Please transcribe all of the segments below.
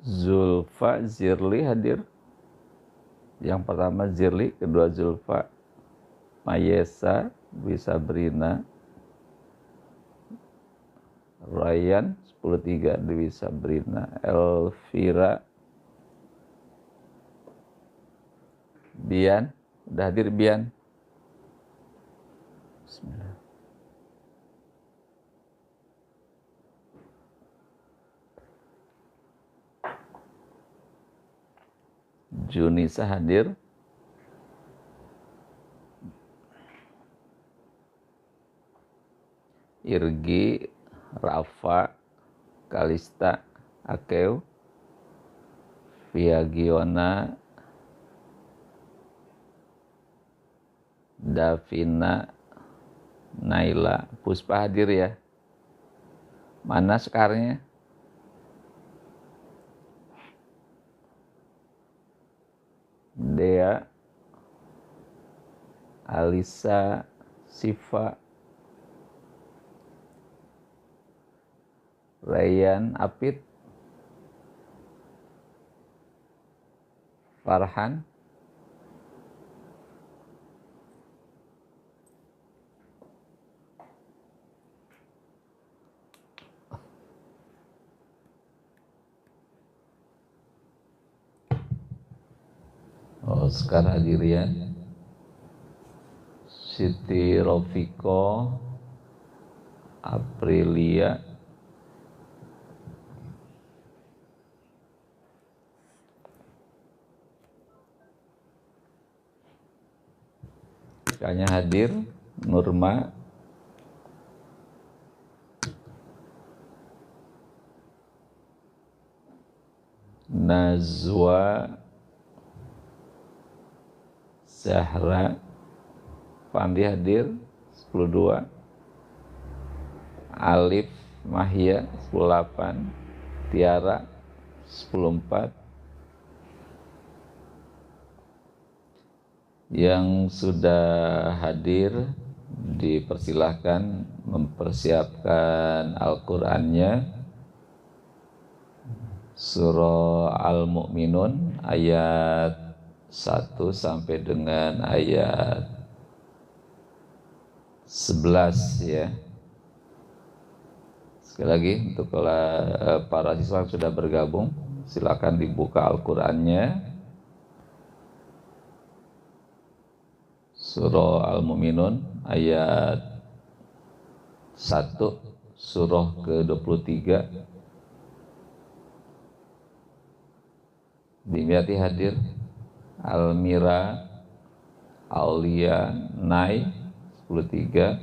Zulfa, Zirli hadir. Yang pertama Zirli, kedua Zulfa. Mayesa, Dwi Sabrina. Ryan 10-3, Dwi Sabrina. Elvira. Bian, udah hadir Bian. Bismillah. Junisa hadir. Irgi, Rafa, Kalista, Akeu, Viagiona, Davina, Naila. Puspa hadir ya. Mana sekarnya? Dea, Alisa, Siva, Ryan, Apit, Farhan, Oscar hadir ya. Siti Rofiko, Aprilia, kakaknya hadir. Nurma, Nazwa, Zahra, Pandi hadir 10-2. Alif, Mahia 10-8. Tiara 10-4. Yang sudah hadir dipersilahkan mempersiapkan Al-Qur'annya. Surah Al-Mu'minun ayat 1 sampai dengan ayat 11 ya. Sekali lagi untuk para siswa yang sudah bergabung, silakan dibuka Al-Qur'annya. Surah Al-Mu'minun ayat 1, surah ke-23. Dimyati hadir. Almira, Aulia, Nai 10-3.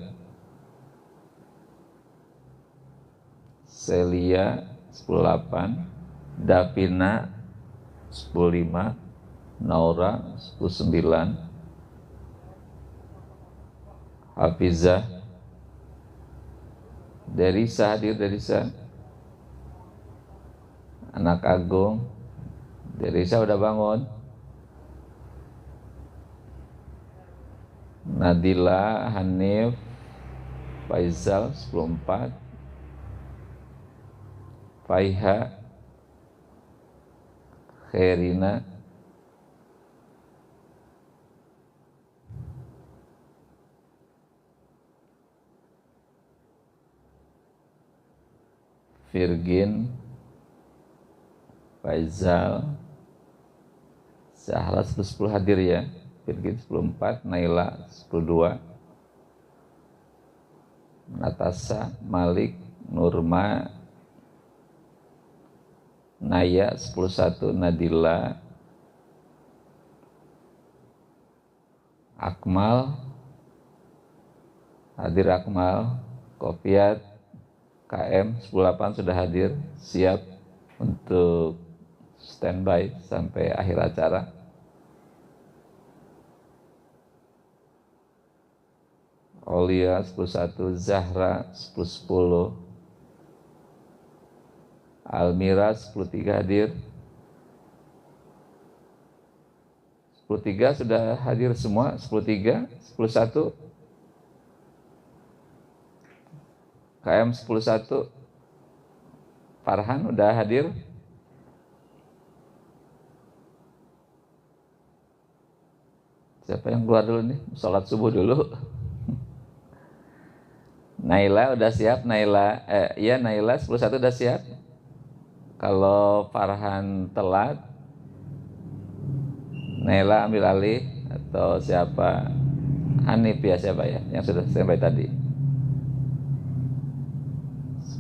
Celia 10-8. Davina 10-5. Naura 10-9. Hafizah, Derisa hadir. Derisa, anak Agung. Derisa udah bangun. Nadila, Hanif, Faizal 10-4. Faiha, Khairina, Virgin, Faizal, Zahra 10 hadir ya. Virgin 10-4, Naila 10-2. Natasha, Malik, Nurma, Naya 10-1, Nadila, Akmal hadir. Akmal, Kopiat, KM 10-8 sudah hadir, siap untuk standby sampai akhir acara. Aulia 10-1, Zahra 10-10, Almira 10-3 hadir. 10-3 sudah hadir semua. 10-3, 10-1. KM 10-1. Farhan udah hadir. Siapa yang keluar dulu nih? Sholat subuh dulu. Naila udah siap? Naila, iya Naila 11 udah siap. Kalau Farhan telat, Naila ambil alih atau siapa? Hanif ya siapa ya? Yang sudah sampai tadi.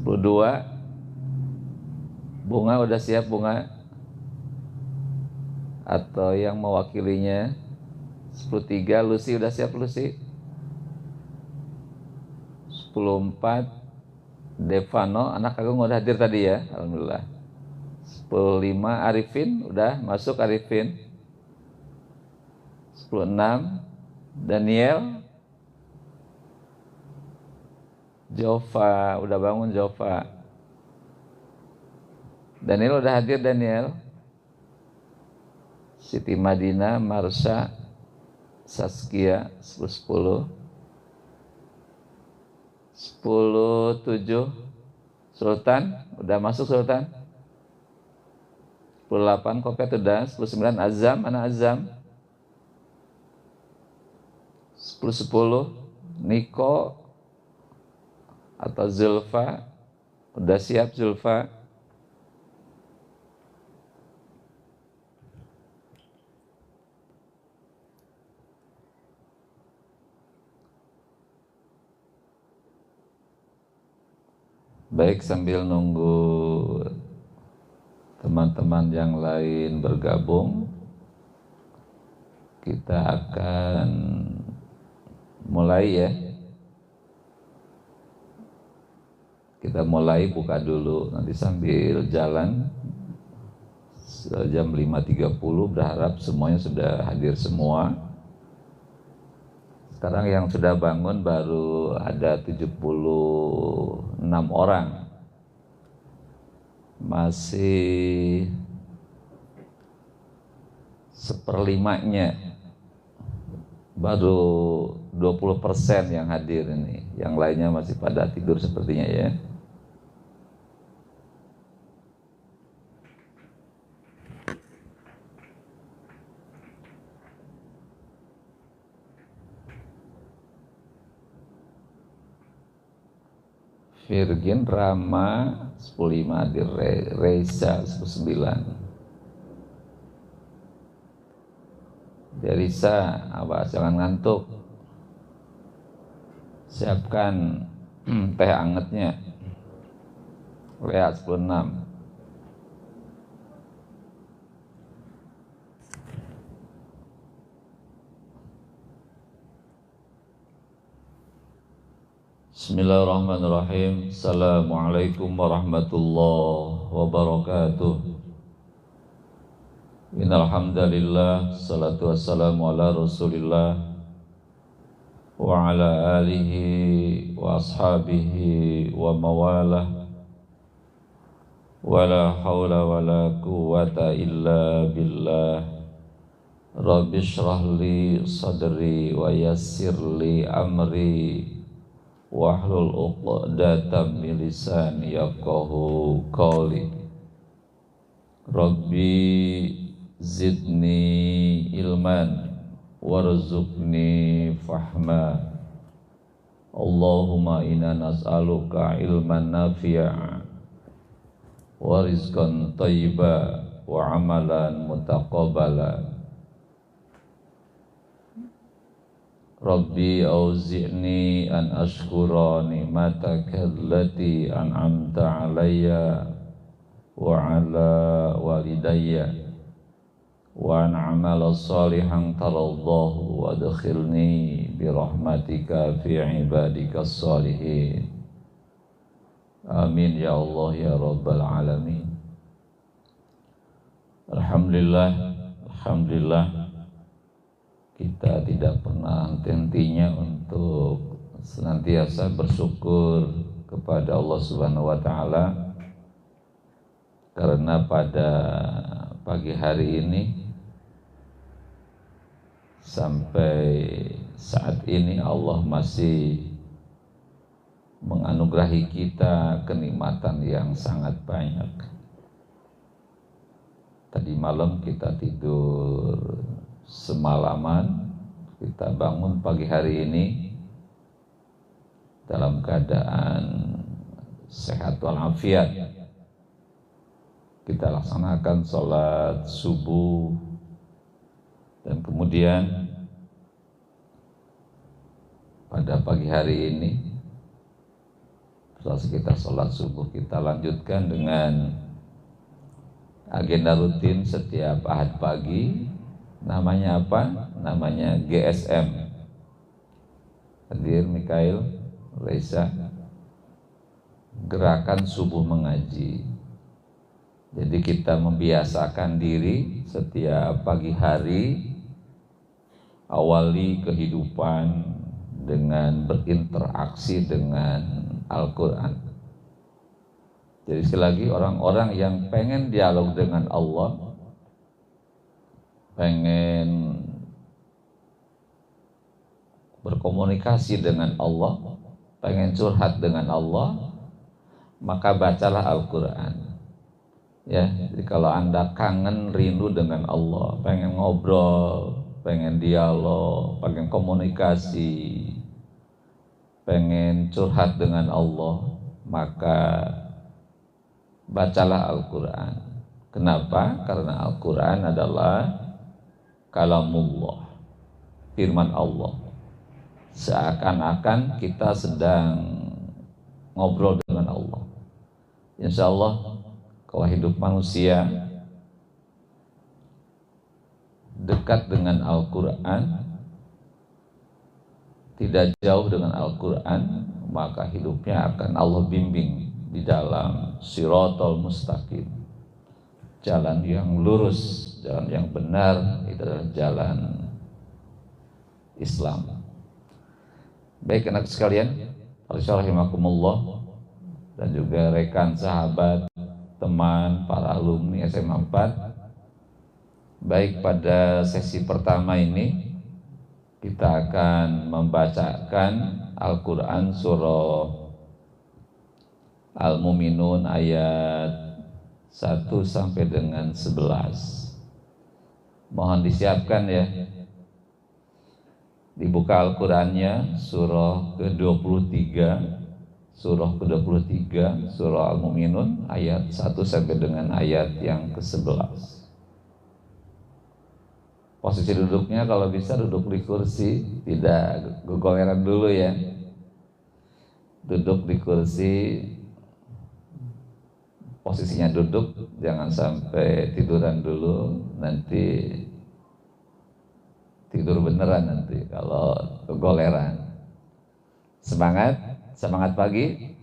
10.2. Bunga udah siap Bunga? Atau yang mewakilinya? 10.3. Lucy udah siap Lucy? 10.4. Devano, anak Agung udah hadir tadi ya, alhamdulillah. 10.5. Arifin udah masuk Arifin. 10.6. Daniel. Jova udah bangun Jova. Daniel udah hadir Daniel. Siti Madinah, Marsha, Saskia 10.10. 10.7. Sultan udah masuk Sultan. 10.8. Kopet udah. 10.9. Azam, mana Azam? 10.10. Niko atau Zulfa udah siap Zulfa? Baik, sambil nunggu teman-teman yang lain bergabung, kita akan mulai ya. Kita mulai buka dulu, nanti sambil jalan jam 5.30 berharap semuanya sudah hadir semua. Sekarang yang sudah bangun baru ada 76 orang. Masih 1/5-nya, baru 20% yang hadir ini. Yang lainnya masih pada tidur sepertinya ya. Virgin, Rama 10.5 di Reza 10.9. Derisa, apa jangan ngantuk. Siapkan teh angetnya. Lea 10.6. Bismillahirrahmanirrahim. Assalamualaikum warahmatullahi wabarakatuh. Innal hamdalillah, salatu wassalamu ala Rasulillah wa ala alihi wa ashabihi wa mawalah. Wala hawla wala quwwata illa billah. Rabbi shrah li sadri wa yassir li amri wahlul 'uqdatam min lisani yafqahu qawli. Rabbi zidni ilman warzuqni fahma. Allahumma inna nas'aluka ilman nafi'a wa rizqan thayyiba wa amalan mutaqabbala. Rabbi auzi'ni an ashkura ni'mataka allati an'amta alayya wa ala walidayya wa an amala salihan taraddahu wa adkhilni bi rahmatika fi ibadika salihin. Amin ya Allah ya rabbal alamin. Alhamdulillah kita tidak pernah henti-hentinya untuk senantiasa bersyukur kepada Allah Subhanahu wa taala, karena pada pagi hari ini sampai saat ini Allah masih menganugerahi kita kenikmatan yang sangat banyak. Tadi malam kita tidur semalaman kita bangun pagi hari ini dalam keadaan sehat walafiat. Kita laksanakan sholat subuh dan kemudian pada pagi hari ini setelah kita sholat subuh kita lanjutkan dengan agenda rutin setiap Ahad pagi. Namanya apa? Namanya GSM. Hadir Mikail, Reza. Gerakan subuh mengaji. Jadi kita membiasakan diri setiap pagi hari, awali kehidupan dengan berinteraksi dengan Al-Quran. Jadi sekali lagi, orang-orang yang pengen dialog dengan Allah, pengen berkomunikasi dengan Allah, pengen curhat dengan Allah, maka bacalah Al-Quran. Ya, jadi kalau Anda kangen, rindu dengan Allah, pengen ngobrol, pengen dialog, pengen komunikasi, pengen curhat dengan Allah, maka bacalah Al-Quran. Kenapa? Karena Al-Quran adalah kalamullah, firman Allah. Seakan-akan kita sedang ngobrol dengan Allah. Insya Allah kalau hidup manusia dekat dengan Al-Quran, tidak jauh dengan Al-Quran, maka hidupnya akan Allah bimbing di dalam Shiratal Mustaqim, jalan yang lurus, jalan yang benar. Itu adalah jalan Islam. Baik anak sekalian, rahimakumullah, dan juga rekan sahabat, teman, para alumni SMA 4. Baik, pada sesi pertama ini kita akan membacakan Al-Quran surah Al-Mu'minun ayat 1 sampai dengan 11. Mohon disiapkan ya. Dibuka Al-Qurannya surah ke-23, surah Al-Mu'minun ayat 1 sampai dengan ayat yang ke-11. Posisi duduknya kalau bisa duduk di kursi, tidak gogoleran dulu ya. Duduk di kursi, posisinya duduk, jangan sampai tiduran dulu, nanti tidur beneran nanti kalau kegoleran. Semangat, semangat pagi.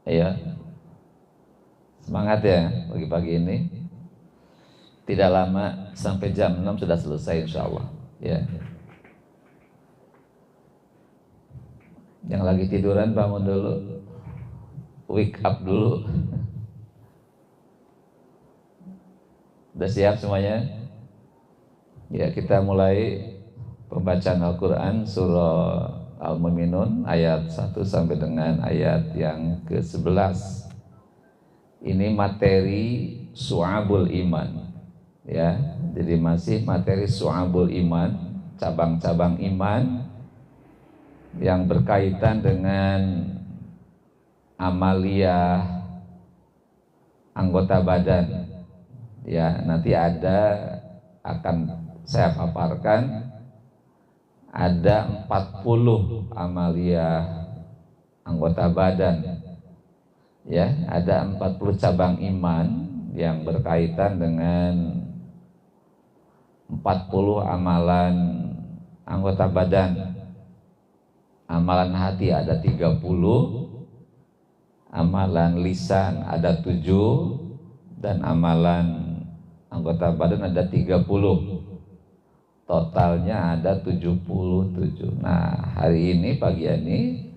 Iya. Semangat ya pagi-pagi ini. Tidak lama, sampai jam 6 sudah selesai insyaallah. Ya. Yang lagi tiduran bangun dulu. Wake up dulu. Udah siap semuanya? Ya, kita mulai pembacaan Al-Quran surah Al-Mu'minun ayat 1 sampai dengan ayat yang ke-11. Ini materi Su'abul Iman. Ya, jadi masih materi Su'abul Iman, cabang-cabang iman yang berkaitan dengan amaliyah anggota badan. Ya, nanti akan saya paparkan ada 40 amaliyah anggota badan. Ya, ada 40 cabang iman yang berkaitan dengan 40 amalan anggota badan. Amalan hati ada 30, amalan lisan ada 7, dan amalan anggota badan ada 30. Totalnya ada 77. Nah, hari ini, pagi ini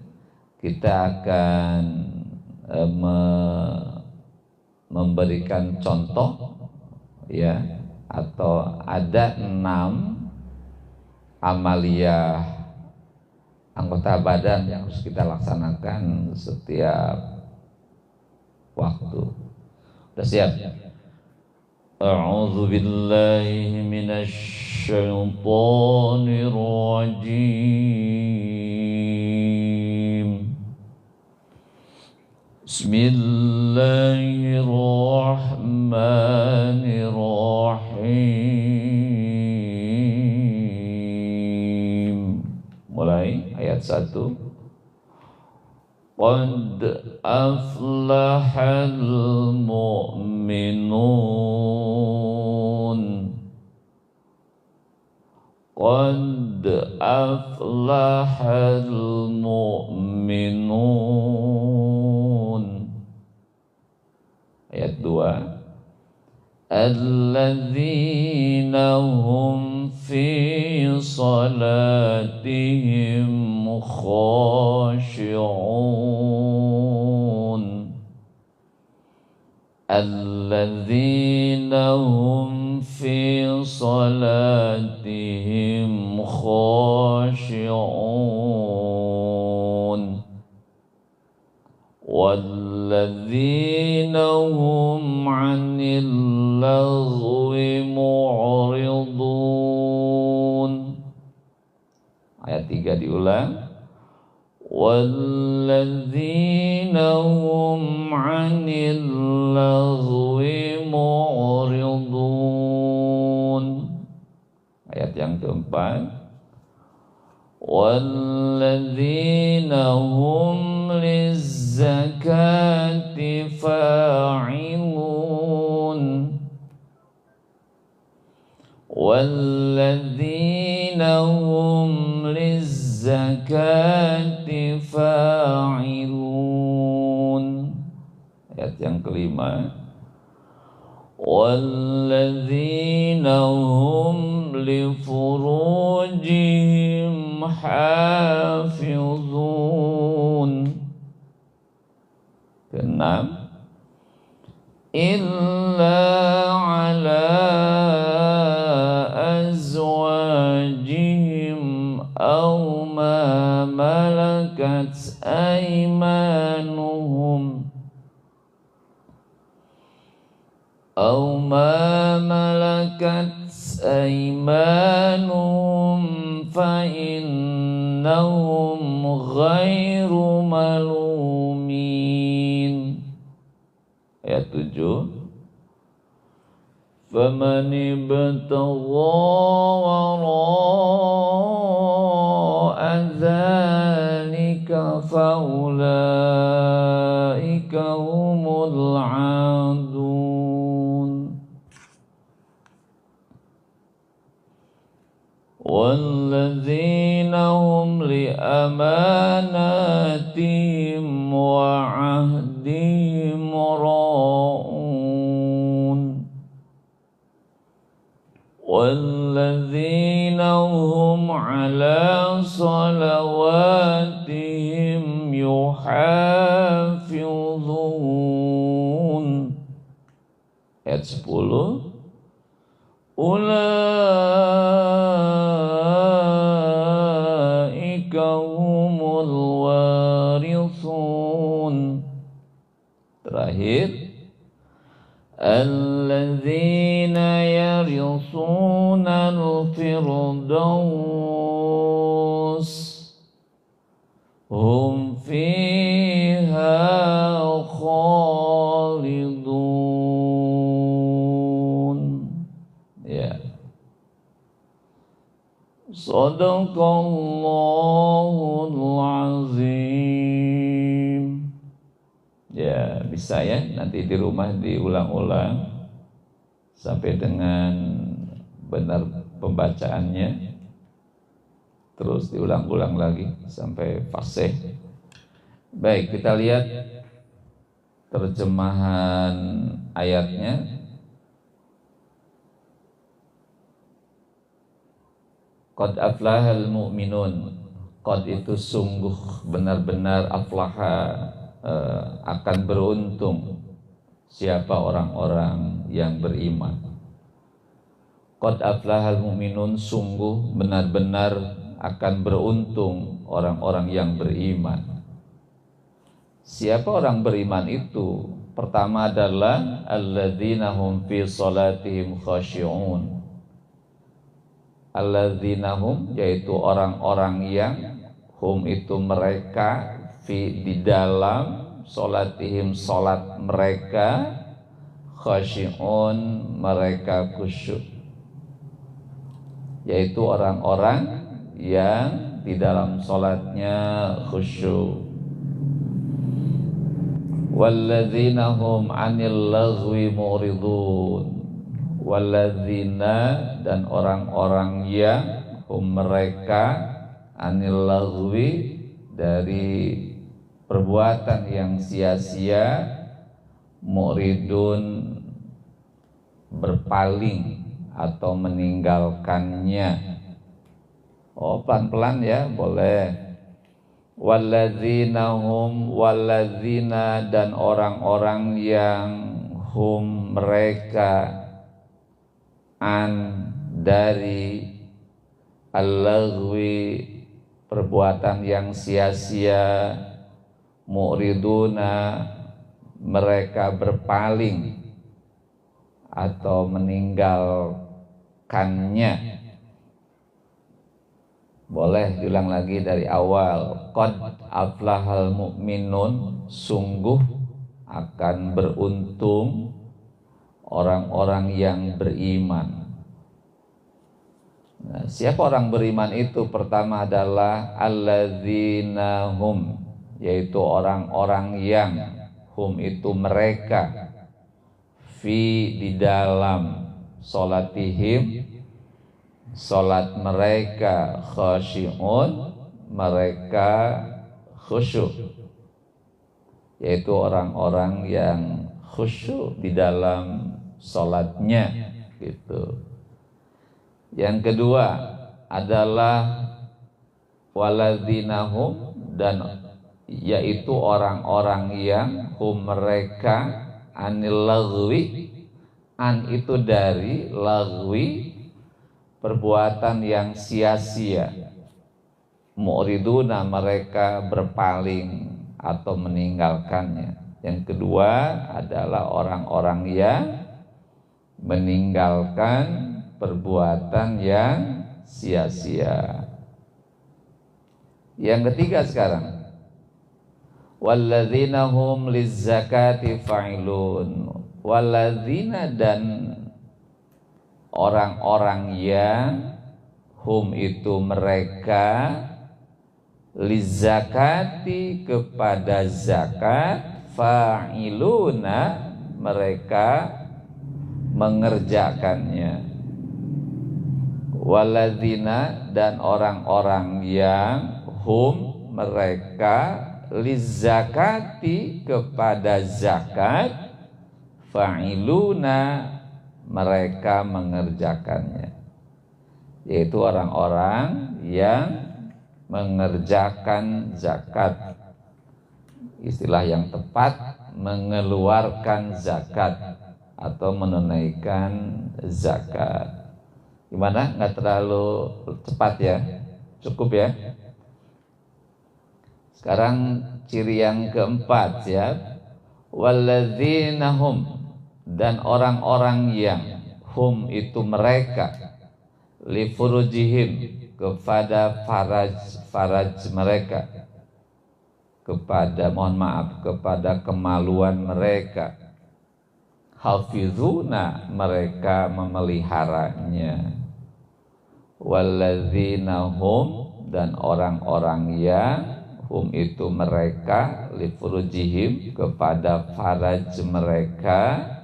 kita akan memberikan contoh ya, atau ada 6 amaliyah anggota badan yang harus kita laksanakan setiap waktu. Sudah siap? أعوذ بالله من الشيطان الرجيم بسم الله الرحمن الرحيم. Mulai ayat 1. Qad aflahal mu'minun. Qad aflahal mu'minun. Ayat 2. Alladzina hum fi salatihim khashi'un. Alladzina hum fi salatihim khashi'un. Walladzina hum 'anil lagwi mu'ridun. Ayat 3 diulang. Walladzina hum 'anil lagwi mu'ridun. Ayat yang keempat. Walladzina hum lizzakati fa'ilun. Walladzina hum lizzakati fa'ilun. Ayat yang kelima. Walladzina hum li furujihim hafizun. Keenam. Illa ala azwajihim aw ma malakat aymanuhum أو ما ملكت أيمانهم فإنهم غير ملومين. Ayat 7. فمن ابتغى وراء ذلك فأولئك هم العادون. والذين هم لأماناتهم وعهدهم راعون. والذين هم على صلواتهم يحافظون. Ayat 10. Ulaika humul warithun. Terakhir. Alladzina yarithuna al-firdaus hum fiha khalidun. Ya. Shadaqallahul azim. Ya, bisa ya, nanti di rumah diulang-ulang sampai dengan benar pembacaannya. Terus diulang-ulang lagi sampai fasih. Baik, kita lihat terjemahan ayatnya. Qad aflahal mu'minun. Qad itu sungguh benar-benar aflaha, akan beruntung siapa orang-orang yang beriman. Qad aflahal mu'minun, sungguh benar-benar akan beruntung orang-orang yang beriman. Siapa orang beriman itu? Pertama adalah alladzina hum fi salatihim khashi'un. Alladzina hum yaitu orang-orang yang hum itu mereka fi di dalam salatihim salat mereka khashi'un mereka khusyuk. Yaitu orang-orang yang di dalam salatnya khusyuk. Walladzina hum 'anil laghwi mu'ridun. Walladzina dan orang-orang yang hum mereka 'anil laghwi dari perbuatan yang sia-sia mu'ridun berpaling atau meninggalkannya. Oh, pelan-pelan ya, boleh. Walladzina hum walladzina dan orang-orang yang hum mereka an dari al-laghwi perbuatan yang sia-sia mu'riduna mereka berpaling atau meninggalkannya. Boleh diulang lagi dari awal. Qad aflahal mu'minun, sungguh akan beruntung orang-orang yang beriman. Nah, siapa orang beriman itu? Pertama adalah alladzina hum, yaitu orang-orang yang hum itu mereka fi di dalam salatihim salat mereka khashi'un mereka khusyuk, yaitu orang-orang yang khusyuk di dalam salatnya gitu. Yang kedua adalah waladzinahum dan yaitu orang-orang yang hum mereka anil laghwi, an itu dari laghwi perbuatan yang sia-sia, mu'riduna mereka berpaling atau meninggalkannya. Yang kedua adalah orang-orang yang meninggalkan perbuatan yang sia-sia. Yang ketiga sekarang, walladzina hum lizzakati fa'ilun. Walladzina dan orang-orang yang hum itu mereka lizzakati kepada zakat fa'iluna mereka mengerjakannya. Walladzina dan orang-orang yang hum mereka lizzakati kepada zakat fa'iluna mereka mengerjakannya, yaitu orang-orang yang mengerjakan zakat. Istilah yang tepat mengeluarkan zakat atau menunaikan zakat. Gimana? Nggak terlalu cepat ya? Cukup ya? Sekarang ciri yang keempat ya, walladzina hum dan orang-orang yang hum itu mereka li furujihim kepada faraj mereka, kepada kepada kemaluan mereka, hafizuna mereka memeliharanya. Walladzina hum dan orang-orang yang hum itu mereka li furujihim kepada faraj mereka,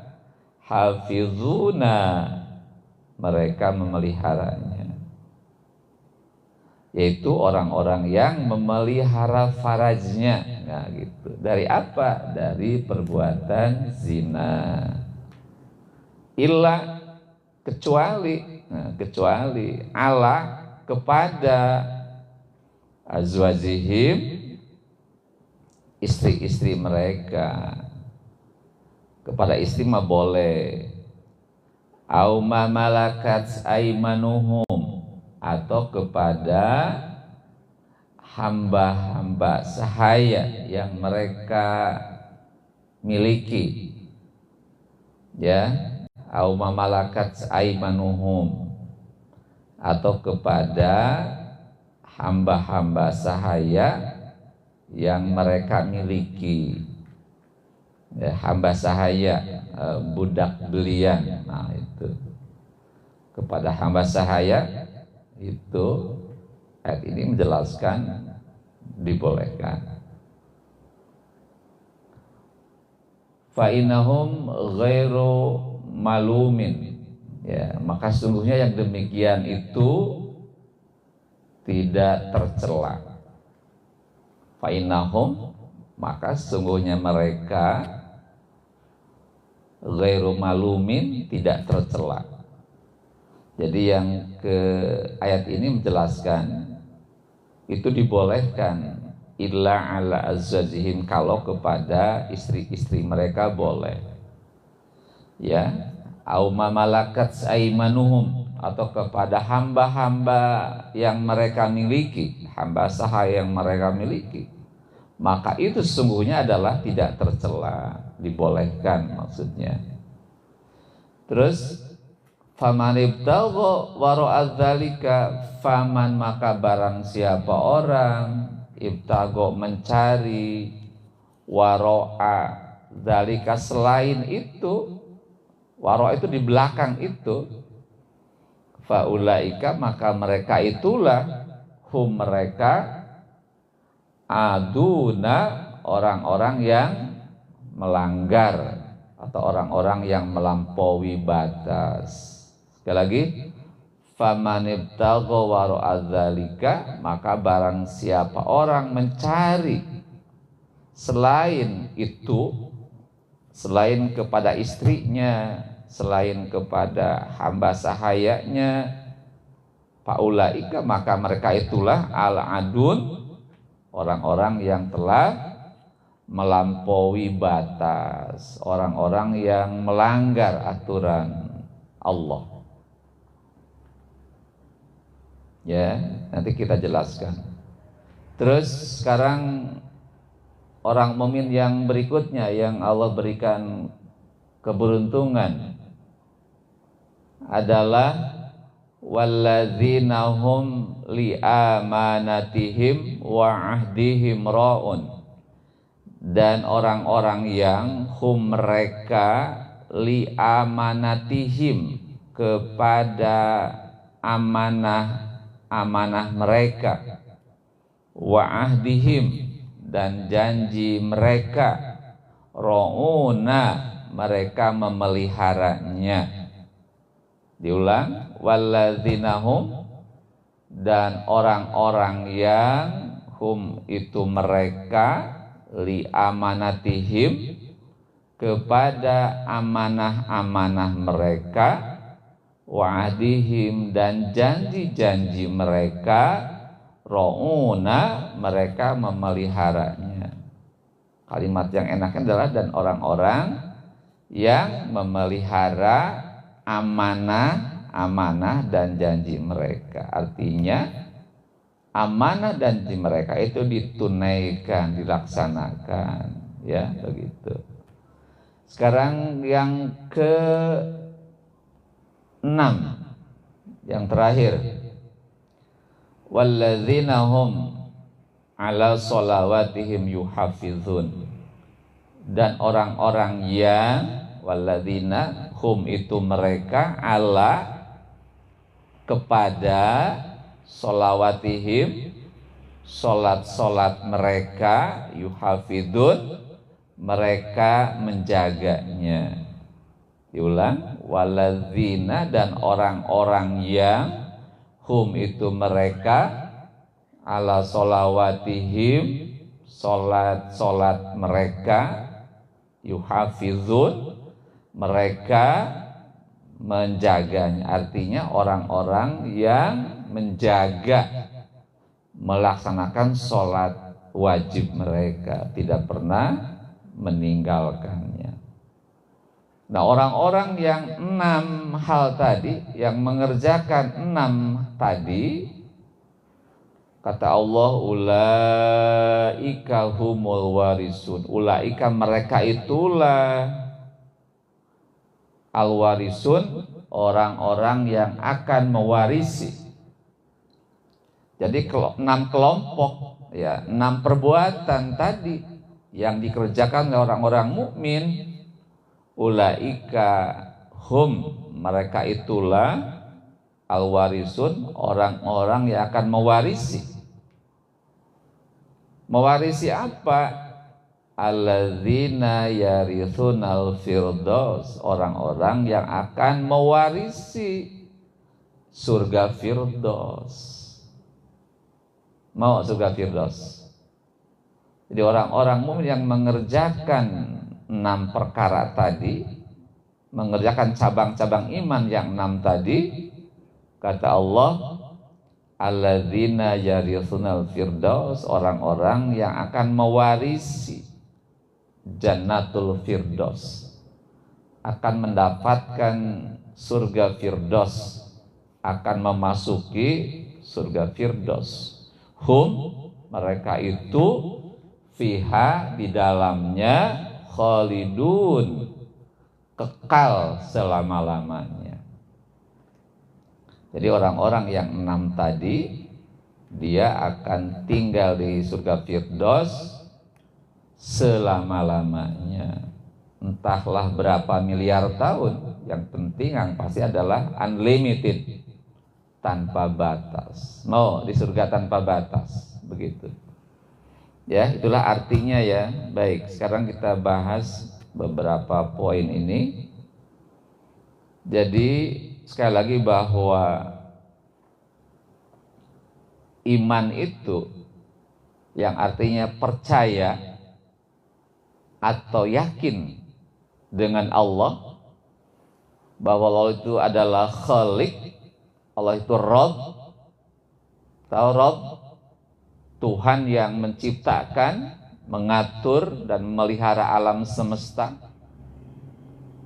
hafizuna mereka memeliharanya, yaitu orang-orang yang memelihara farajnya. Nah gitu. Dari apa? Dari perbuatan zina. Illa kecuali, nah, kecuali ala kepada azwajihim istri-istri mereka. Kepada istri mah boleh, au ma malakat aimanuhum atau kepada hamba-hamba sahaya yang mereka miliki, ya, au ma malakat aimanuhum, atau kepada hamba-hamba sahaya yang mereka miliki, ya, hamba sahaya, budak belian. Nah, itu kepada hamba sahaya itu ayat ini menjelaskan dibolehkan. Fa innahum ghairu malumin, ya, maka sungguhnya yang demikian itu tidak tercela. Fa innahum, maka sungguhnya mereka ghairu malumin, tidak tercela. Jadi yang ke ayat ini menjelaskan itu dibolehkan illa ala azwajihim, kalau kepada istri-istri mereka boleh, ya, au ma malakat aimanuhum, atau kepada hamba-hamba yang mereka miliki, hamba sahaya yang mereka miliki, maka itu sesungguhnya adalah tidak tercela, dibolehkan maksudnya. Terus faman ibtagha wara'a dzalika, faman maka barang siapa orang ibtagha mencari, wara'a dzalika selain itu, wara' itu di belakang itu, faulaika maka mereka itulah, hum mereka, aduna orang-orang yang melanggar atau orang-orang yang melampaui batas. Sekali lagi, faman ibtagha wara'a dzalika, maka barang siapa orang mencari selain itu, selain kepada istrinya, selain kepada hamba sahayanya, faulaika maka mereka itulah al-adun, orang-orang yang telah melampaui batas, orang-orang yang melanggar aturan Allah. Ya, nanti kita jelaskan. Terus sekarang orang mukmin yang berikutnya yang Allah berikan keberuntungan adalah walladzina hum li amanatihim wa ahdihim ra'un, dan orang-orang yang hum mereka li amanatihim, kepada amanah mereka, wa ahdihim, dan janji mereka, ra'una mereka memeliharanya. Diulang, walladzinahum, dan orang-orang yang hum itu mereka, li amanatihim, kepada amanah-amanah mereka, wa'adihim, dan janji-janji mereka, ra'una mereka memeliharanya. Kalimat yang enaknya adalah dan orang-orang yang memelihara amanah dan janji mereka. Artinya amanah dan janji mereka itu ditunaikan, dilaksanakan, ya, begitu. Sekarang yang ke-6, yang terakhir, walladzina hum ala sholawatihim yuhafizun, dan orang-orang yang walladzina hum itu mereka, ala kepada, sholawatihim solat-solat mereka, yuhafidun mereka menjaganya. Diulang, waladzina, dan orang-orang yang hum itu mereka, ala sholawatihim solat-solat mereka, yuhafizun mereka menjaganya. Artinya orang-orang yang menjaga, melaksanakan sholat wajib mereka, tidak pernah meninggalkannya. Nah, orang-orang yang 6 hal tadi, yang mengerjakan 6 tadi, Kata Allah, ulaika humul warisun. Ulaika mereka itulah al-warisun, orang-orang yang akan mewarisi. Jadi 6 kelompok, ya, 6 perbuatan tadi yang dikerjakan oleh orang-orang mukmin. Ulaika hum, mereka itulah al-warisun, orang-orang yang akan mewarisi. Mewarisi apa? Alladzina yarithunal firdaus, orang-orang yang akan mewarisi surga firdaus. Mau surga firdaus. Jadi orang-orang mukmin yang mengerjakan 6 perkara tadi, mengerjakan cabang-cabang iman yang 6 tadi, kata Allah, alladzina yarithunal firdaus, orang-orang yang akan mewarisi jannatul firdaus, akan mendapatkan surga firdaus, akan memasuki surga firdaus. Hum, mereka itu fiha, di dalamnya, khalidun, kekal selama-lamanya. Jadi orang-orang yang 6 tadi, dia akan tinggal di surga firdaus selama-lamanya. Entahlah berapa miliar tahun, yang penting yang pasti adalah unlimited, tanpa batas. Mau di surga tanpa batas, begitu. Ya, itulah artinya ya. Baik, sekarang kita bahas beberapa poin ini. Jadi sekali lagi bahwa iman itu yang artinya percaya atau yakin dengan Allah, bahwa Allah itu adalah Khalik, Allah itu Rabb. Tahu Rabb? Tuhan yang menciptakan, mengatur dan memelihara alam semesta.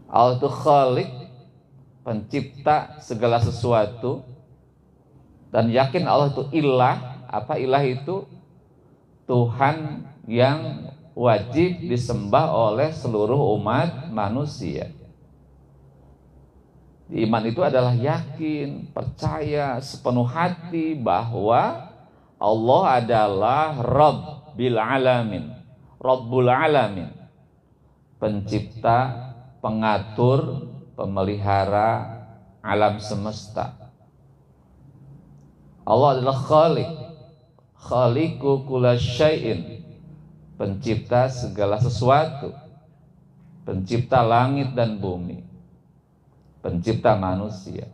Allah itu Khalik, pencipta segala sesuatu. Dan yakin Allah itu ilah. Apa ilah itu? Tuhan yang wajib disembah oleh seluruh umat manusia. Iman itu adalah yakin, percaya sepenuh hati bahwa Allah adalah Rabbil Alamin, Rabbul Alamin, pencipta, pengatur, pemelihara alam semesta. Allah adalah Khalik, Khaliqu kullasyai'in, pencipta segala sesuatu, pencipta langit dan bumi, pencipta manusia.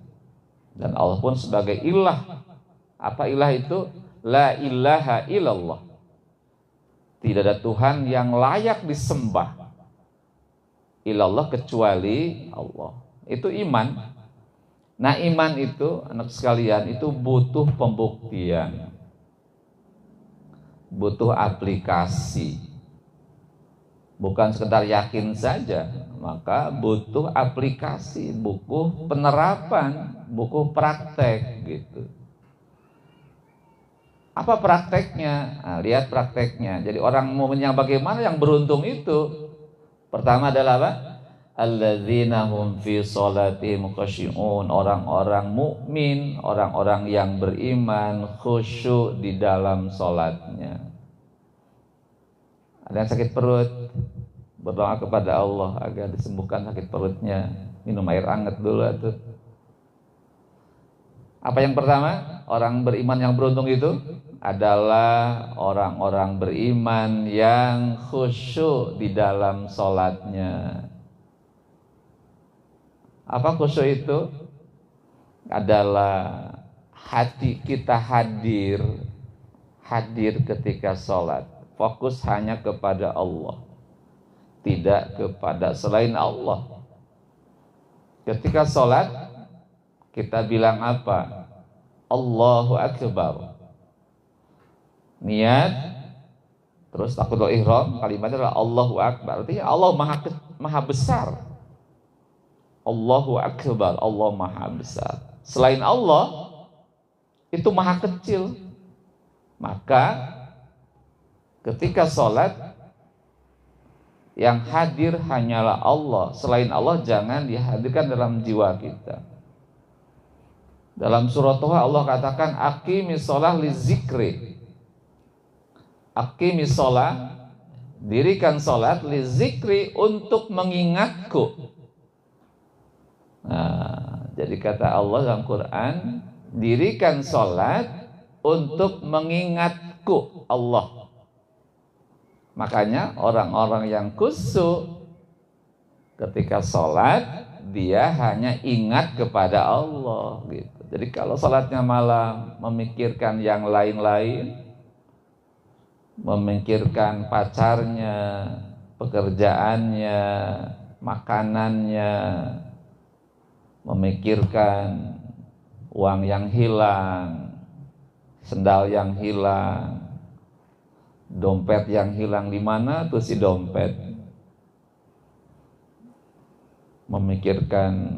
Dan Allah pun sebagai ilah. Apa ilah itu? La ilaha illallah. Tidak ada Tuhan yang layak disembah ilallah kecuali Allah. Itu iman. Nah, iman itu, anak sekalian, itu butuh pembuktian, butuh aplikasi. Bukan sekedar yakin saja, maka butuh aplikasi, buku penerapan, buku praktek gitu. Apa prakteknya? Nah, lihat prakteknya. Jadi orang mukmin yang bagaimana, yang beruntung itu? Pertama adalah apa? Alladzina hum fi sholatihim khashi'un, orang-orang mukmin, orang-orang yang beriman khusyuk di dalam sholatnya. Ada yang sakit perut, berdoa kepada Allah agar disembuhkan sakit perutnya, minum air hangat dulu tuh. Apa yang pertama? Orang beriman yang beruntung itu adalah orang-orang beriman yang khusyuk di dalam sholatnya. Apa khusyuk itu? Adalah hati kita hadir ketika sholat, fokus hanya kepada Allah, tidak kepada selain Allah. Ketika sholat, kita bilang apa? Allahu Akbar. Niat, terus takbiratul ihram, kalimatnya adalah Allahu Akbar. Artinya Allah maha besar. Allahu Akbar, Allah maha besar. Selain Allah, itu maha kecil. Maka ketika sholat yang hadir hanyalah Allah, selain Allah jangan dihadirkan dalam jiwa kita. Dalam surah Toha Allah katakan aqimis sholah li zikri. Aqimis sholah, dirikan sholat li zikri, untuk mengingatku. Nah, jadi kata Allah dalam Quran, dirikan sholat untuk mengingatku Allah. Makanya orang-orang yang khusyuk ketika sholat, dia hanya ingat kepada Allah gitu. Jadi kalau sholatnya malah memikirkan yang lain-lain, memikirkan pacarnya, pekerjaannya, makanannya, memikirkan uang yang hilang, sendal yang hilang, dompet yang hilang, di mana tuh si dompet, memikirkan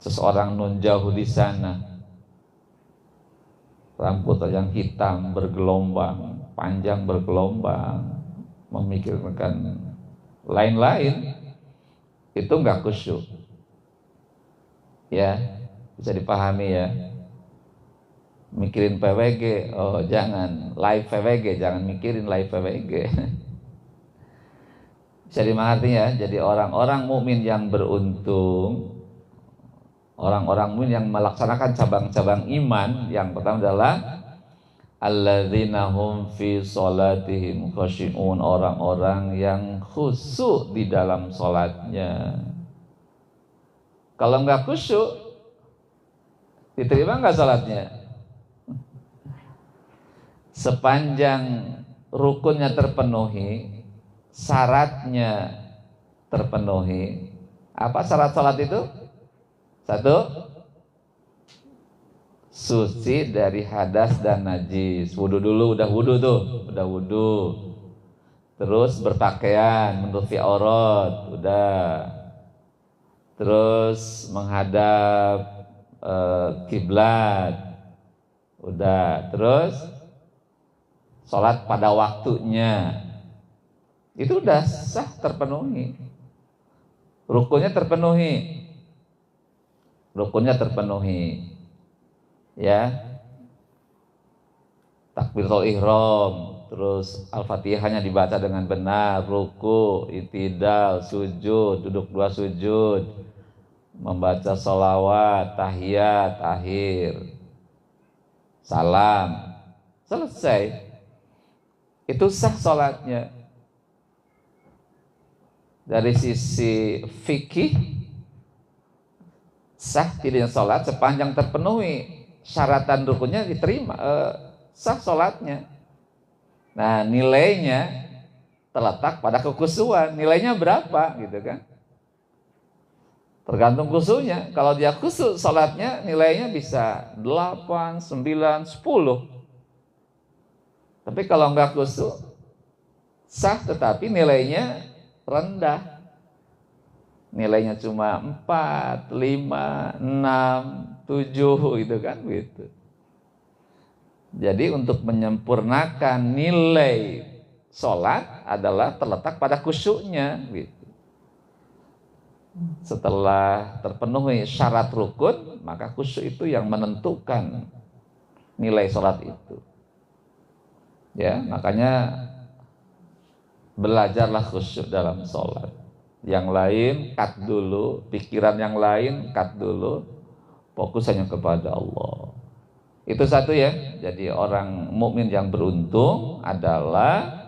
seseorang nun jauh di sana, rambut yang hitam bergelombang, panjang bergelombang, memikirkan lain-lain, itu enggak khusyuk. Ya, bisa dipahami ya. Mikirin PWG, oh jangan, live PWG, jangan mikirin live PWG. Bisa dimengerti ya. Jadi orang-orang mukmin yang beruntung, orang-orang mukmin yang melaksanakan cabang-cabang iman, yang pertama adalah alladzina hum fi sholatihim khashi'un, orang-orang yang khusyuk di dalam sholatnya. Kalau enggak khusyuk, diterima enggak sholatnya? Sepanjang rukunnya terpenuhi, syaratnya terpenuhi. Apa syarat sholat itu? Satu, suci dari hadas dan najis. Wudu dulu, udah wudu tuh, udah wudu. Terus berpakaian menutupi aurat, udah. Terus menghadap kiblat, udah. Terus sholat pada waktunya, itu udah sah, terpenuhi. Rukunnya terpenuhi, rukunnya terpenuhi. Ya, takbiratul ihram, terus al-fatihahnya dibaca dengan benar, ruku, itidal, sujud, duduk dua sujud, membaca sholawat, tahiyat akhir, salam, selesai. Itu sah sholatnya. Dari sisi fikih, sah tidaknya sholat sepanjang terpenuhi syaratan rukunnya, diterima, sah sholatnya. Nah, nilainya terletak pada kekhusyuan. Nilainya berapa gitu kan? Tergantung khusyuknya. Kalau dia khusyuk, sholatnya nilainya bisa 8, 9, 10. Tapi kalau enggak khusyuk, sah tetapi nilainya rendah. Nilainya cuma 4, 5, 6, 7 gitu kan gitu. Jadi untuk menyempurnakan nilai sholat adalah terletak pada khusyuknya gitu. Setelah terpenuhi syarat rukun, maka khusyuk itu yang menentukan nilai sholat itu. Ya, makanya belajarlah khusyuk dalam sholat. Yang lain cut dulu, pikiran yang lain cut dulu, fokus hanya kepada Allah. Itu satu ya. Jadi orang mukmin yang beruntung adalah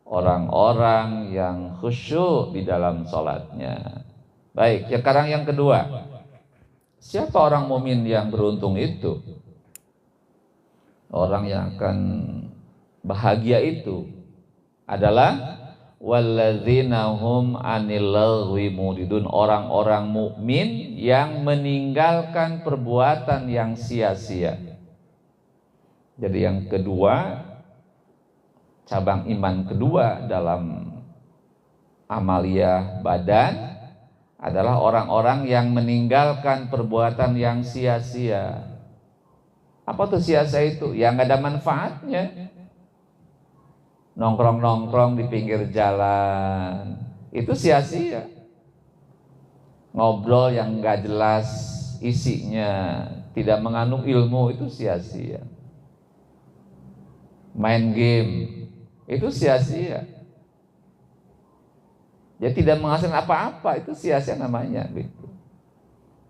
orang-orang yang khusyuk di dalam sholatnya. Baik, sekarang yang kedua. Siapa orang mukmin yang beruntung itu? Orang yang akan bahagia itu adalah walladzina hum 'anil lagwi muridun, orang-orang mukmin yang meninggalkan perbuatan yang sia-sia. Jadi yang kedua, cabang iman kedua dalam amaliyah badan adalah orang-orang yang meninggalkan perbuatan yang sia-sia. Apa tuh sia-sia itu? Ya nggak ada manfaatnya. Nongkrong-nongkrong di pinggir jalan, itu sia-sia. Ngobrol yang nggak jelas isinya, tidak mengandung ilmu, itu sia-sia. Main game, itu sia-sia. Ya tidak menghasilkan apa-apa, itu sia-sia namanya gitu.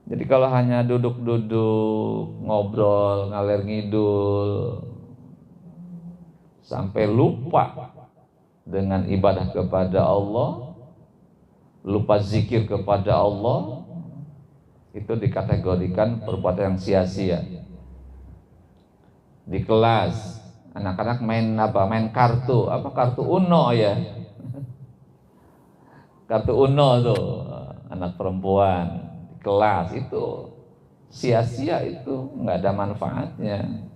Jadi kalau hanya duduk-duduk, ngobrol, ngalir ngidul, sampai lupa dengan ibadah kepada Allah, lupa zikir kepada Allah, itu dikategorikan perbuatan yang sia-sia. Di kelas, anak-anak main apa? Main kartu, apa kartu Uno ya? Kartu Uno tuh, anak perempuan di kelas itu sia-sia, itu nggak ada manfaatnya.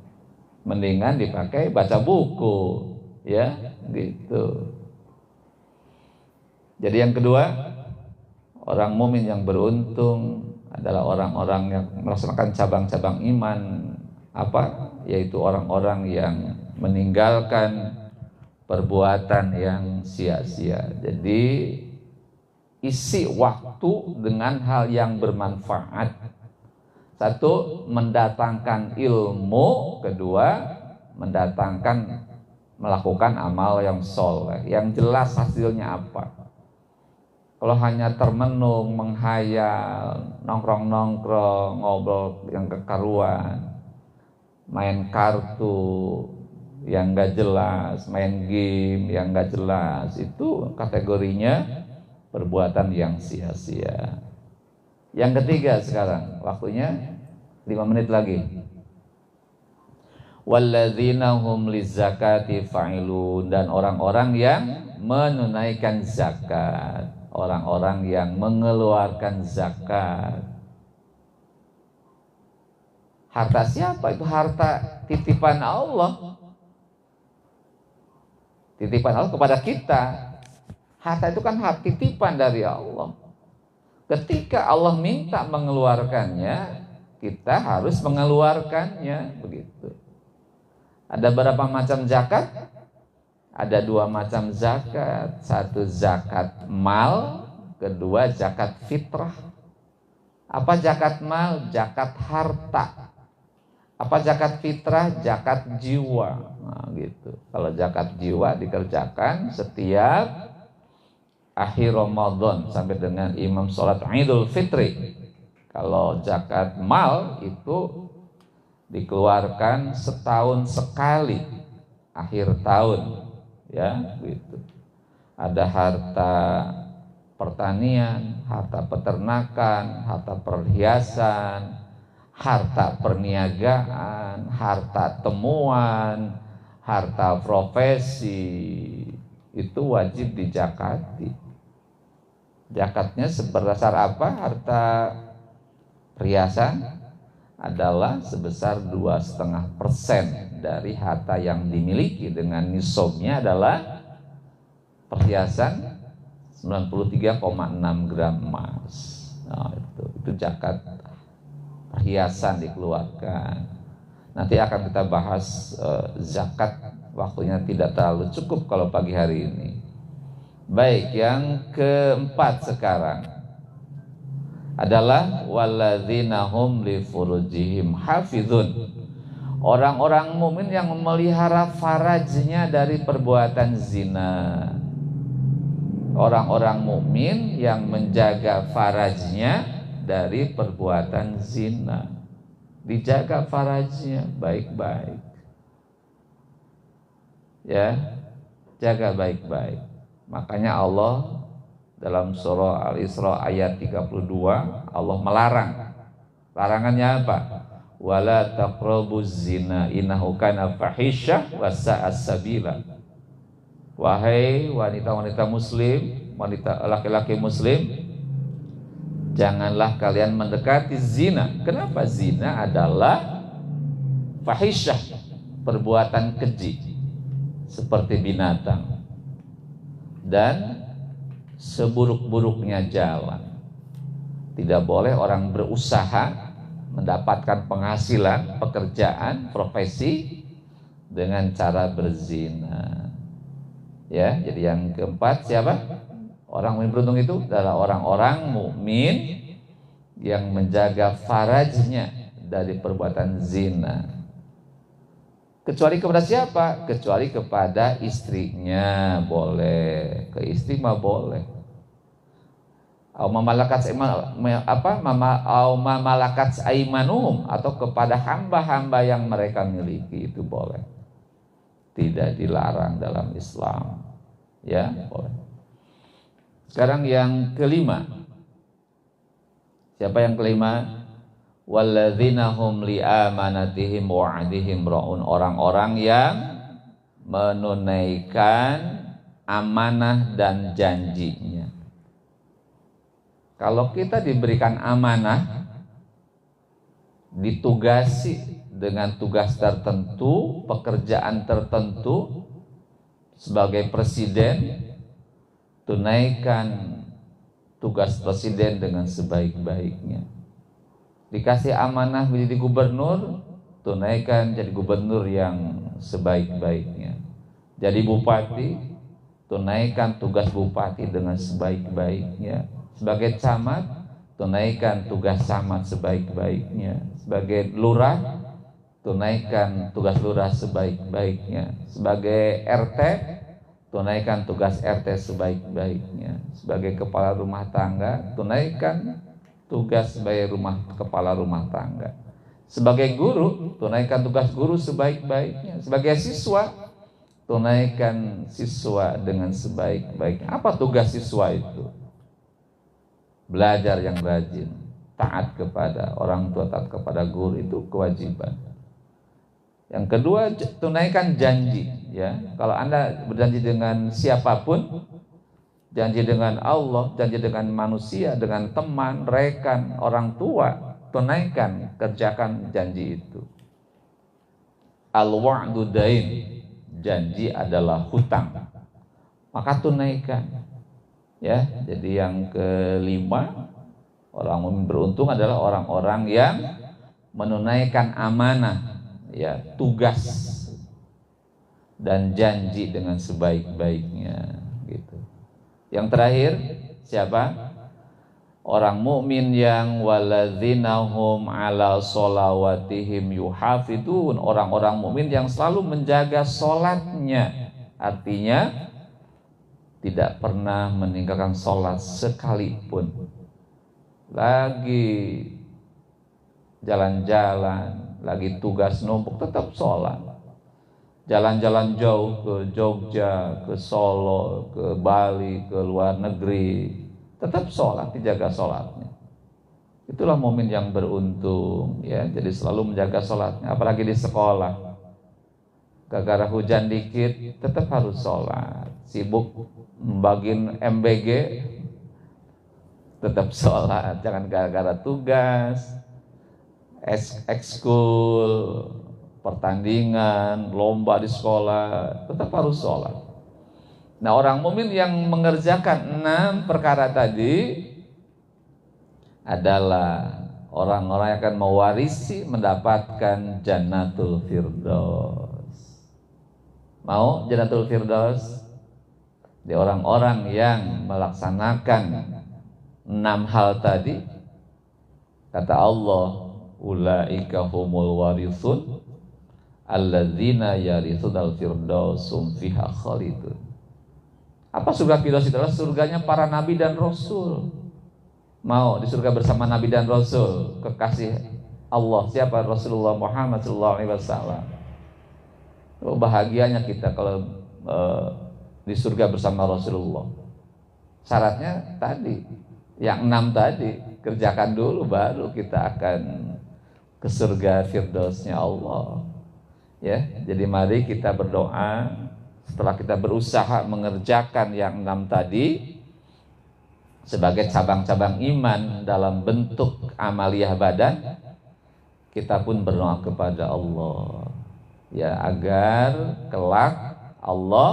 Mendingan dipakai baca buku, ya gitu. Jadi yang kedua, orang mukmin yang beruntung adalah orang-orang yang melaksanakan cabang-cabang iman, apa? Yaitu orang-orang yang meninggalkan perbuatan yang sia-sia. Jadi isi waktu dengan hal yang bermanfaat. Satu, mendatangkan ilmu. Kedua, melakukan amal yang soleh, yang jelas hasilnya apa. Kalau hanya termenung, menghayal, nongkrong-nongkrong, ngobrol yang kekaruan, main kartu yang gak jelas, main game yang gak jelas, itu kategorinya perbuatan yang sia-sia. Yang ketiga sekarang, waktunya 5 menit lagi. Walladzina hum lizakati fa'ilun, dan orang-orang yang menunaikan zakat, orang-orang yang mengeluarkan zakat. Harta siapa? Itu harta titipan Allah. Titipan Allah kepada kita. Harta itu kan hak titipan dari Allah. Ketika Allah minta mengeluarkannya, kita harus mengeluarkannya, begitu. Ada berapa macam zakat? Ada 2 macam zakat. Satu zakat mal, kedua zakat fitrah. Apa zakat mal? Zakat harta. Apa zakat fitrah? Zakat jiwa. Nah, gitu. Kalau zakat jiwa dikerjakan setiap akhir Ramadan sampai dengan imam sholat Idul Fitri. Kalau zakat mal itu dikeluarkan setahun sekali, akhir tahun, ya gitu. Ada harta pertanian, harta peternakan, harta perhiasan, harta perniagaan, harta temuan, harta profesi, itu wajib dizakati. Zakatnya sebesar apa? Harta perhiasan adalah sebesar 2,5% dari harta yang dimiliki, dengan nisabnya adalah perhiasan 93,6 gram emas. Nah, itu zakat perhiasan dikeluarkan. Nanti akan kita bahas zakat, waktunya tidak terlalu cukup kalau pagi hari ini. Baik, yang keempat sekarang adalah walladzina hum li furujihim hafizun. Orang-orang mukmin yang memelihara farajnya dari perbuatan zina. Orang-orang mukmin yang menjaga farajnya dari perbuatan zina. Dijaga farajnya baik-baik. Ya, jaga baik-baik. Makanya Allah dalam surah Al-Isra ayat 32, Allah melarang. Larangannya apa? Wala taqrabuz zina innahu kana fahisyah wa sa'as sabila. Wahai wanita-wanita muslim, wanita laki-laki muslim, janganlah kalian mendekati zina. Kenapa? Zina adalah fahisyah, perbuatan keji seperti binatang, dan seburuk-buruknya jalan. Tidak boleh orang berusaha mendapatkan penghasilan, pekerjaan, profesi dengan cara berzina. Ya, jadi yang keempat siapa? Orang mukmin beruntung itu adalah orang-orang mukmin yang menjaga farajnya dari perbuatan zina. Kecuali kepada siapa? Kecuali kepada istrinya boleh, ke istri mah boleh. Mamalakat aimanuhum, atau kepada hamba-hamba yang mereka miliki, itu boleh. Tidak dilarang dalam Islam. Ya, boleh. Sekarang yang kelima. Siapa yang kelima? Walladzina hum li'amanatihim wa'adihim ra'un, orang-orang yang menunaikan amanah dan janjinya. Kalau kita diberikan amanah, ditugasi dengan tugas tertentu, pekerjaan tertentu sebagai presiden, tunaikan tugas presiden dengan sebaik-baiknya. Dikasih amanah menjadi gubernur, tunaikan jadi gubernur yang sebaik-baiknya. Jadi bupati, tunaikan tugas bupati dengan sebaik-baiknya. Sebagai camat, tunaikan tugas camat sebaik-baiknya. Sebagai lurah, tunaikan tugas lurah sebaik-baiknya. Sebagai RT, tunaikan tugas RT sebaik-baiknya. Sebagai kepala rumah tangga, tunaikan tugas sebagai kepala rumah tangga. Sebagai guru, tunaikan tugas guru sebaik-baiknya. Sebagai siswa, tunaikan siswa dengan sebaik-baiknya. Apa tugas siswa itu? Belajar yang rajin, taat kepada orang tua, taat kepada guru, itu kewajiban. Yang kedua, tunaikan janji. Ya, kalau Anda berjanji dengan siapapun, janji dengan Allah, janji dengan manusia, dengan teman, rekan, orang tua, tunaikan, kerjakan janji itu. Al-wa'du dain, janji adalah hutang, maka tunaikan. Ya, jadi yang kelima, orang mukmin beruntung adalah orang-orang yang menunaikan amanah, ya, tugas dan janji dengan sebaik-baiknya, gitu. Yang terakhir siapa? Orang mukmin yang waladzina hum ala sholawatihim yuhafidun, orang-orang mukmin yang selalu menjaga sholatnya, artinya tidak pernah meninggalkan sholat sekalipun. Lagi jalan-jalan, lagi tugas numpuk, tetap sholat. Jalan-jalan jauh ke Jogja, ke Solo, ke Bali, ke luar negeri, tetap sholat, dijaga sholatnya. Itulah mukmin yang beruntung, ya. Jadi selalu menjaga sholatnya, apalagi di sekolah. Gara-gara hujan dikit, tetap harus sholat. Sibuk membagiin MBG, tetap sholat. Jangan gara-gara tugas, ekskul, pertandingan, lomba di sekolah, tetap harus sholat. Nah, orang mukmin yang mengerjakan 6 perkara tadi adalah orang-orang yang akan mewarisi, mendapatkan Jannatul Firdaus. Mau Jannatul Firdaus? Di orang-orang yang melaksanakan 6 hal tadi, kata Allah, ulaika humul warithun alladzina yarithunal firdausum fiha khalidun. Apa surga Firdaus? Itulah surganya para nabi dan rasul. Mau di surga bersama nabi dan rasul, kekasih Allah, siapa? Rasulullah Muhammad SAW. Oh, bahagianya kita kalau di surga bersama Rasulullah. Syaratnya tadi, yang 6 tadi, kerjakan dulu baru kita akan ke surga Firdausnya Allah. Ya, jadi mari kita berdoa setelah kita berusaha mengerjakan yang 6 tadi sebagai cabang-cabang iman dalam bentuk amaliyah badan, kita pun berdoa kepada Allah, ya, agar kelak Allah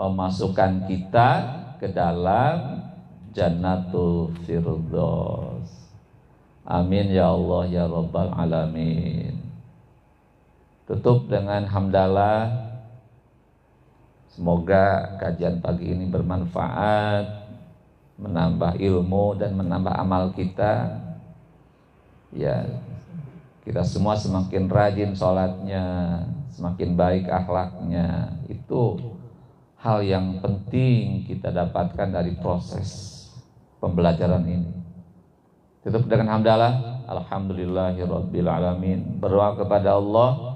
memasukkan kita ke dalam Jannatul Firdaus. Amin ya Allah ya Rabbal Alamin. Tutup dengan hamdalah. Semoga kajian pagi ini bermanfaat, menambah ilmu dan menambah amal kita. Ya, kita semua semakin rajin sholatnya, semakin baik akhlaknya. Itu hal yang penting kita dapatkan dari proses pembelajaran ini. Tutup dengan hamdalah. Alhamdulillahirabbil alamin. Berdoa kepada Allah.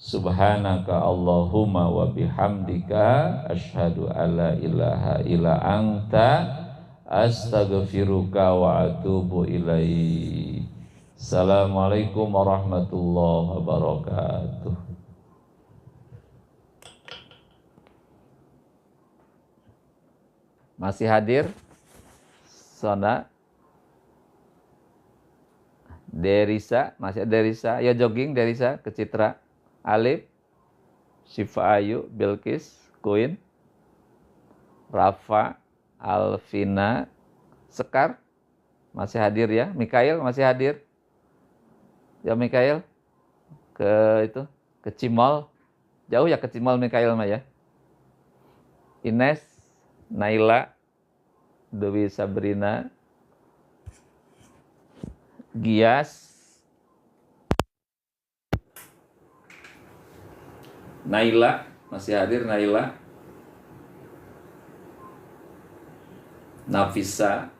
Subhanaka Allahumma wa bihamdika asyhadu alla ilaha illa anta astaghfiruka wa atubu ilaik. Assalamualaikum warahmatullahi wabarakatuh. Masih hadir? Sona Derisa, masih ada Derisa. Ya jogging Derisa ke Citra. Alif, Syifa Ayu, Bilkis, Queen, Rafa, Alvina, Sekar masih hadir ya. Mikael masih hadir. Ya Mikael ke itu ke Cimol. Jauh ya ke Cimol Mikael mah ya. Ines, Naila, Dewi Sabrina, Gias, Naila masih hadir. Naila, Nafisa,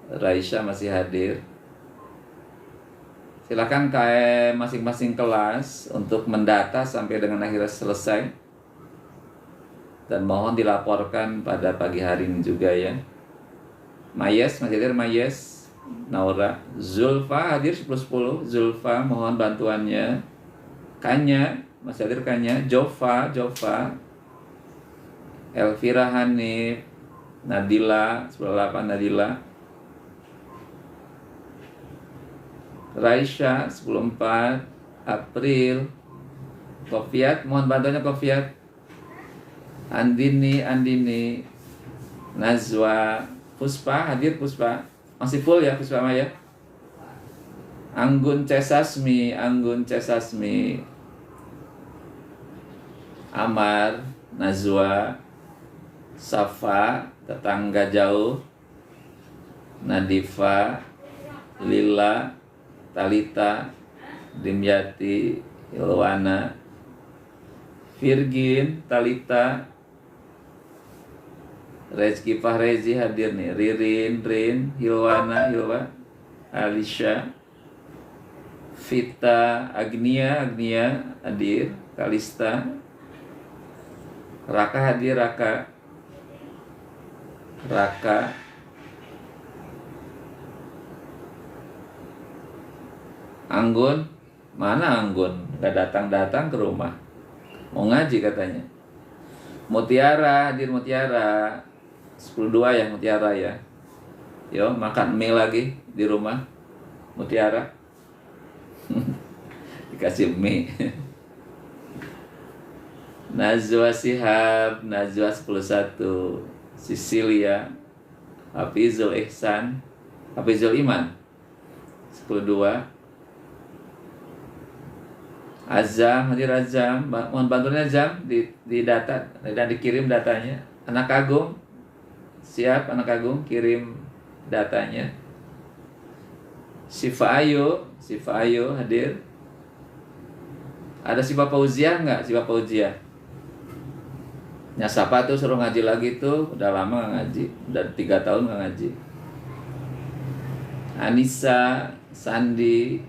Raisya masih hadir. Silakan masing-masing kelas untuk mendata sampai dengan akhirnya selesai. Dan mohon dilaporkan pada pagi hari ini juga ya. Mayes masih hadir. Mayes, Naura, Zulfa hadir 10-10. Zulfa mohon bantuannya. Kanya masih hadir. Kanya, Jova, Elvira, Hanif, Nadila 10-8. Nadila, Raisya 10-4. April, Kofiat mohon bantuannya. Kofiat, Andini, Nazwa, Puspa hadir. Puspa masih full ya. Puspa Maya, Anggun Cesasmi, Amar, Nazwa, Safa, tetangga jauh, Nadifa, Lila, Talita, Dimyati, Ilwana, Virgin, Talita, Rezki Fahrezi hadir nih. Ririn, Hilwana, Alisha, Vita, Agnia hadir. Kalista, Raka hadir. Raka, Anggun, mana Anggun? Gak datang ke rumah. Mau ngaji katanya. Mutiara hadir. Mutiara 10-2 ya. Mutiara ya. Yo makan mie lagi di rumah. Mutiara dikasih mie. Najwa Sihab, Najwa 10-1. Sisilia, Hafizul Ihsan, Hafizul Iman 10-2. Azam hadir. Azam mohon bantuannya. Azam di data dan dikirim datanya. Anak Agung siap. Anak Agung kirim datanya. Syifa Ayu hadir. Ada Syifa Fauzia enggak? Syifa Fauzia Nyasapa tuh suruh ngaji lagi tuh. Udah lama gak ngaji. Udah 3 tahun gak ngaji. Anissa, Sandi,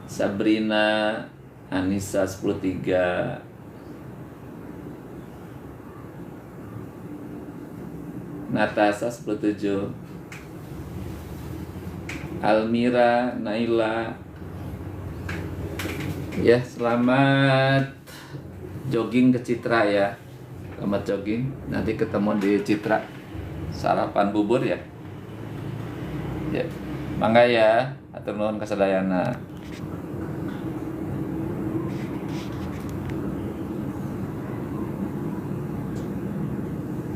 Sabrina, Anissa 10-3. Natasha 10-7. Almira, Naila. Ya, selamat jogging ke Citra ya. Selamat jogging. Nanti ketemu di Citra. Sarapan bubur ya. Ya, mangga ya. Atur nuhun kasadayana.